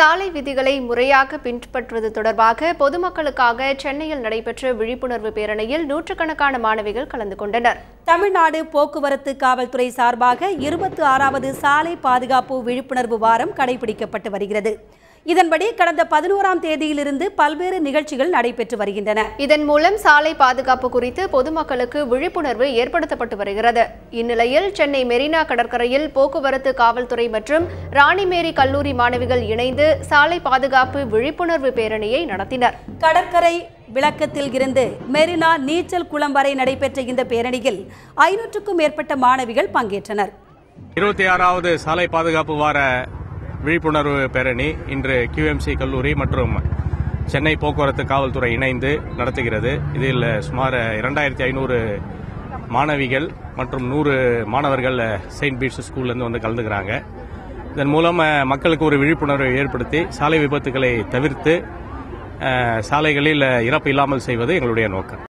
சாலை விதிகளை முறையாக பின்பற்றுவது தொடர்பாக பொதுமக்களுக்காக சென்னையில் நடைபெற்ற விழிப்புணர்வு பேரணியில் நூற்றுக்கணக்கான மாணவிகள் கலந்து கொண்டனர். தமிழ்நாடு போக்குவரத்து காவல்துறை சார்பாக 26வது சாலை பாதுகாப்பு விழிப்புணர்வு வாரம் கடைபிடிக்கப்பட்டு வருகிறது. இதன்படி கடந்த 11ஆம் தேதியிலிருந்து பல்வேறு நிகழ்ச்சிகள் நடைபெற்று வருகின்றன. இதன் மூலம் சாலை பாதுகாப்பு குறித்து பொதுமக்களுக்கு விழிப்புணர்வு ஏற்படுத்தப்பட்டு வருகிறது. இந்நிலையில் சென்னை மெரினா கடற்கரையில் போக்குவரத்து காவல்துறை மற்றும் ராணிமேரி கல்லூரி மாணவிகள் இணைந்து சாலை பாதுகாப்பு விழிப்புணர்வு பேரணியை நடத்தினர். கடற்கரை விளக்கத்தில் இருந்து மெரினா நீச்சல் குளம் வரை நடைபெற்ற இந்த பேரணியில் 500க்கும் மேற்பட்ட மாணவிகள் பங்கேற்றனர். 26வது சாலை பாதுகாப்பு வார விழிப்புணர்வு பேரணி இன்று QMC கல்லூரி மற்றும் சென்னை போக்குவரத்து காவல்துறை இணைந்து நடத்துகிறது. இதில் சுமார் 2500 மாணவிகள் மற்றும் 100 மாணவர்கள் செயின்ட் பீட்ஸ் ஸ்கூல்லேருந்து வந்து கலந்துக்கிறாங்க. இதன் மூலம் மக்களுக்கு ஒரு விழிப்புணர்வை ஏற்படுத்தி சாலை விபத்துகளை தவிர்த்து சாலைகளில் இறப்பு இல்லாமல் செய்வது எங்களுடைய நோக்கம்.